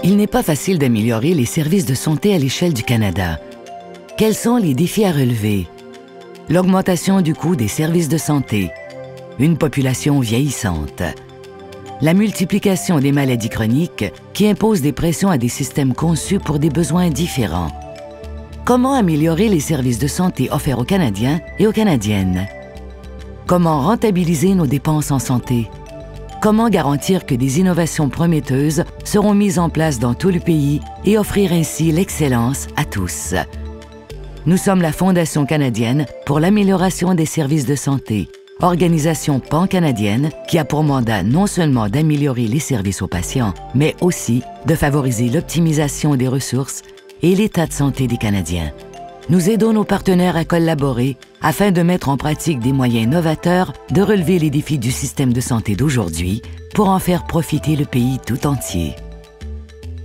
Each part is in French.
Il n'est pas facile d'améliorer les services de santé à l'échelle du Canada. Quels sont les défis à relever? L'augmentation du coût des services de santé, une population vieillissante, la multiplication des maladies chroniques qui imposent des pressions à des systèmes conçus pour des besoins différents. Comment améliorer les services de santé offerts aux Canadiens et aux Canadiennes? Comment rentabiliser nos dépenses en santé? Comment garantir que des innovations prometteuses seront mises en place dans tout le pays et offrir ainsi l'excellence à tous? Nous sommes la Fondation canadienne pour l'amélioration des services de santé, organisation pan-canadienne qui a pour mandat non seulement d'améliorer les services aux patients, mais aussi de favoriser l'optimisation des ressources et l'état de santé des Canadiens. Nous aidons nos partenaires à collaborer afin de mettre en pratique des moyens novateurs de relever les défis du système de santé d'aujourd'hui pour en faire profiter le pays tout entier.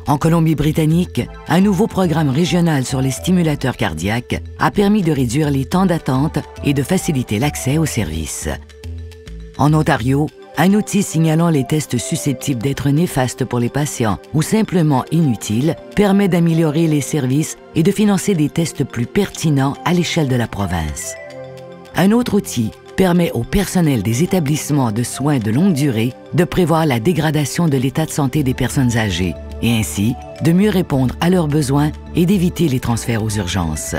En Colombie-Britannique, un nouveau programme régional sur les stimulateurs cardiaques a permis de réduire les temps d'attente et de faciliter l'accès aux services. En Ontario, un outil signalant les tests susceptibles d'être néfastes pour les patients ou simplement inutiles permet d'améliorer les services et de financer des tests plus pertinents à l'échelle de la province. Un autre outil permet au personnel des établissements de soins de longue durée de prévoir la dégradation de l'état de santé des personnes âgées et ainsi de mieux répondre à leurs besoins et d'éviter les transferts aux urgences.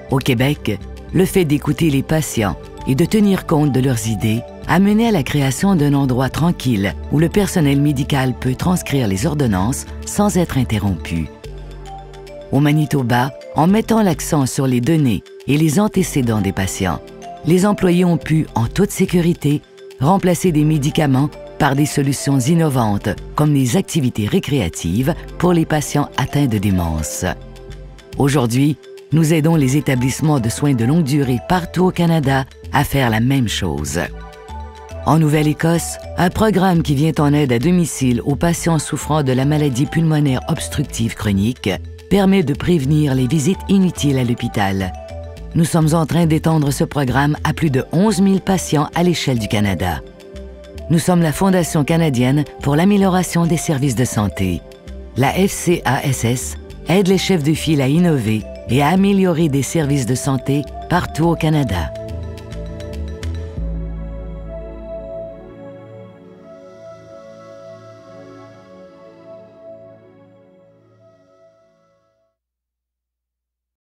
Au Québec, le fait d'écouter les patients et de tenir compte de leurs idées a mené à la création d'un endroit tranquille où le personnel médical peut transcrire les ordonnances sans être interrompu. Au Manitoba, en mettant l'accent sur les données et les antécédents des patients, les employés ont pu, en toute sécurité, remplacer des médicaments par des solutions innovantes comme les activités récréatives pour les patients atteints de démence. Aujourd'hui, nous aidons les établissements de soins de longue durée partout au Canada à faire la même chose. En Nouvelle-Écosse, un programme qui vient en aide à domicile aux patients souffrant de la maladie pulmonaire obstructive chronique permet de prévenir les visites inutiles à l'hôpital. Nous sommes en train d'étendre ce programme à plus de 11 000 patients à l'échelle du Canada. Nous sommes la Fondation canadienne pour l'amélioration des services de santé. La FCASS aide les chefs de file à innover et à améliorer des services de santé partout au Canada.